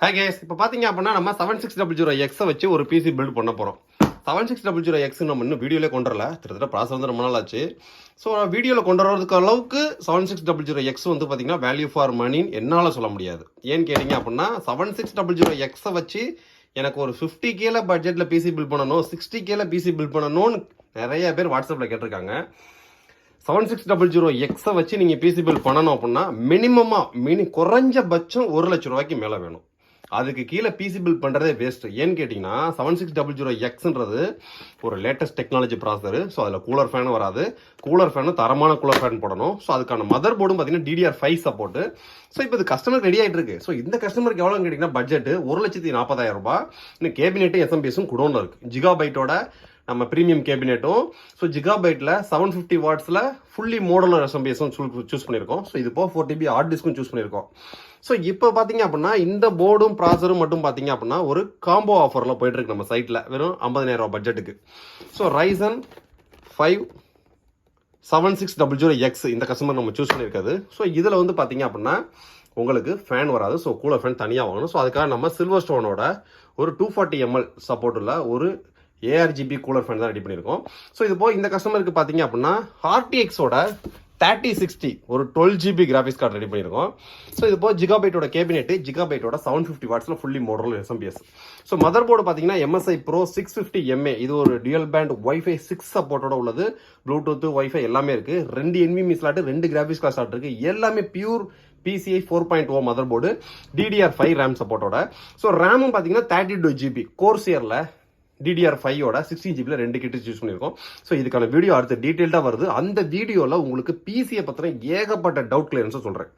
Hi guys, இப்போ பார்த்தீங்க அப்படின்னா நம்ம 7600X வச்சு ஒரு பிசி பில்ட் பண்ண போகிறோம். 7600X நம்ம இன்னும் வீடியோலே கொண்டு வரல, கிட்டத்தட்ட ப்ராசஸ் வந்து ரொம்ப நாள் ஆச்சு. ஸோ வீடியோவில் கொண்டு வரதுக்கு அளவுக்கு 7600X வந்து பார்த்தீங்கன்னா வேல்யூ ஃபார் மணின்னு என்னால் சொல்ல முடியாது. ஏன்னு கேட்டிங்க அப்படின்னா 7600X வச்சு எனக்கு ஒரு 50K பட்ஜெட்டில் பிசி பில்ட் பண்ணணும், 60K பிசி பில்ட் பண்ணணும்னு நிறைய பேர் வாட்ஸ்அப்பில் கேட்டிருக்காங்க. 7600X வச்சு நீங்கள் பிசி பில்ட் பண்ணணும் அப்படின்னா குறைஞ்சபட்சம் 1 லட்ச ரூபாய்க்கு மேலே வேணும். அதுக்கு கீழே பிசி பில்ட் பண்ணுறதே வேஸ்ட். ஏன்னு கேட்டிங்கன்னா 7600Xன்றது ஒரு லேட்டஸ்ட் டெக்னாலஜி ப்ராசஸர். ஸோ அதில் கூலர் ஃபேனும் வராது. கூலர் ஃபேனும் தரமான கூலர் ஃபேன் போடணும். ஸோ அதுக்கான மதர் போர்டும் பார்த்தீங்கன்னா DDR5 சப்போர்ட்டு. ஸோ இப்போ இது கஸ்டமருக்கு ரெடி ஆகிட்டு இருக்கு. ஸோ இந்த கஸ்டமருக்கு எவ்வளோன்னு கேட்டிங்கன்னா பட்ஜெட்டு 1,40,000 ரூபாய். இன்னும் கேபினெட்டும் எஸ்எம்பிஎஸும் குடோனில் இருக்குது. ஜிகாபைட்டோட நம்ம ப்ரீமியம் கேபினெட்டும். ஸோ ஜிகாபைட்டில் 750 வாட்ஸில் ஃபுல்லி மாடுலர் எஸ்எம்பிஎஸும் சூஸ் பண்ணியிருக்கோம். ஸோ இது போக 4TB ஹார்ட் டிஸ்க்கும் சூஸ் பண்ணியிருக்கோம். ஸோ இப்போ பார்த்தீங்க அப்படின்னா இந்த போர்டும் ப்ராசரும் மட்டும் பார்த்தீங்க அப்படின்னா ஒரு காம்போ ஆஃபரில் போயிட்டுருக்கு நம்ம சைட்டில் வெறும் 50,000 ரூபா பட்ஜெட்டுக்கு. ஸோ Ryzen 5 7600X இந்த கஸ்டமர் நம்ம சூஸ் பண்ணியிருக்காது. ஸோ இதில் வந்து பார்த்தீங்க அப்படின்னா உங்களுக்கு ஃபேன் வராது. ஸோ கூலர் ஃபேன் தனியாக வாங்கணும். ஸோ அதுக்காக நம்ம சில்வர் ஸ்டோனோட ஒரு 240 ml சப்போர்ட்டில் ஒரு ARGB கூலர் ஃபேன் தான் ரெடி பண்ணியிருக்கோம். ஸோ இது போக இந்த கஸ்டமருக்கு பார்த்தீங்க அப்படின்னா RTXோட 3060 ஒரு 12GB கிராஃபிக்ஸ் கார்டு ரெடி பண்ணியிருக்கோம். ஸோ இது போக ஜிகாபைட்டோட கேபினெட்டு, ஜிகாபைட்டோட 750 வாட்ஸில் fully model SMPS. So mother board பார்த்தீங்கன்னா MSI Pro 650MA. இது ஒரு டியூயல் பேண்ட் Wi-Fi 6 சப்போர்ட்டோட உள்ளது. ப்ளூடூத் Wi-Fi எல்லாமே இருக்குது. 2 NVMe slot, 2 graphics card slot இருக்குது. எல்லாமே pure PCI 4.0 mother board, DDR5 RAM சப்போர்ட்டோட. ஸோ ரேமும் பார்த்தீங்கன்னா 32GB கோர்சியரில் DDR5ஓட 16GB 2 கிட்ட சூஸ் பண்ணியிருக்கோம். ஸோ இதுக்கான வீடியோ அடுத்த டீட்டெயில்டாக வருது. அந்த வீடியோவில் உங்களுக்கு பிசியை பற்றின ஏகப்பட்ட டவுட் கிளியரன்ஸை சொல்கிறேன்.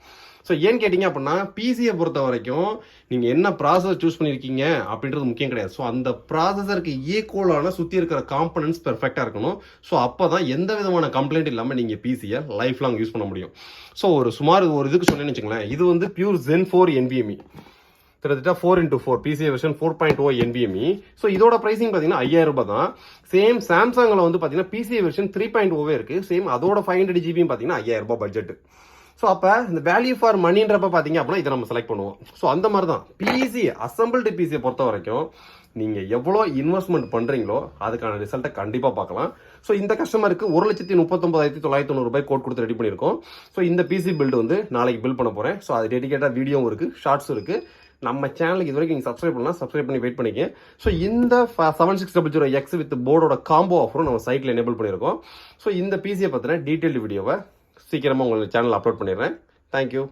ஸோ ஏன்னு கேட்டிங்க அப்படின்னா பிசியை பொறுத்த வரைக்கும் நீங்கள் என்ன ப்ராசஸர் சூஸ் பண்ணியிருக்கீங்க அப்படின்றது முக்கியம் கிடையாது. ஸோ அந்த ப்ராசஸருக்கு ஈக்குவலான சுற்றி இருக்கிற காம்பனன்ட்ஸ் பெர்ஃபெக்டாக இருக்கணும். ஸோ அப்போ தான் எந்த விதமான கம்ப்ளைண்ட் இல்லாமல் நீங்கள் பிசியை லைஃப் லாங் யூஸ் பண்ண முடியும். ஸோ ஒரு இதுக்கு சொன்னேன்னு வச்சுங்களேன், இது வந்து பியூர் Zen 4 NVMe, கிட்டத்தட்ட 4x4 PCI version 4.0 NVMe. So இதோட ப்ரைஸிங் பார்த்தீங்கன்னா 5,000 ரூபாய் தான். சேம் சாம்சங்கில் வந்து பார்த்தீங்கன்னா PCI வெர்ஷன் 3.0 இருக்குது. சேம் அதோட 500GB பார்த்தீங்கன்னா 5,000 ரூபாய் பட்ஜெட். ஸோ அப்போ இந்த வேல்யூ ஃபார் மணின்றப்ப பார்த்தீங்க அப்படின்னா இதை நம்ம செலக்ட் பண்ணுவோம். ஸோ அந்த மாதிரி தான் பிசி அசம்பிள்டு பிசியை பொறுத்த வரைக்கும் நீங்கள் எவ்வளோ இன்வெஸ்ட்மெண்ட் பண்ணுறீங்களோ அதுக்கான ரிசல்ட்டை கண்டிப்பாக பார்க்கலாம். ஸோ இந்த கஸ்டமருக்கு 1,39,990 ரூபாய் கோட் கொடுத்து ரெடி பண்ணியிருக்கோம். ஸோ இந்த பிசி பில்டு வந்து நாளைக்கு பில்ட் பண்ண போகிறேன். ஸோ அது டெடிகேட்டாக வீடியோவும் இருக்குது, ஷார்ட்ஸும் இருக்குது. நம்ம சேனலுக்கு இது வரைக்கும் நீங்கள் சப்ஸ்கிரைப் பண்ணலாம், சப்ஸ்கிரைப் பண்ணி வெயிட் பண்ணிக்க. ஸோ இந்த 7600X வித் போர்டோட காம்போ ஆஃபரும் நம்ம சைட்டில் எனேபிள் பண்ணியிருக்கோம். ஸோ இந்த பிசியை பற்றின டீட்டெயில்டு வீடியோவை சீக்கிரமாக உங்களுக்கு சேனலில் அப்லோட் பண்ணிடுறேன். தேங்க்யூ.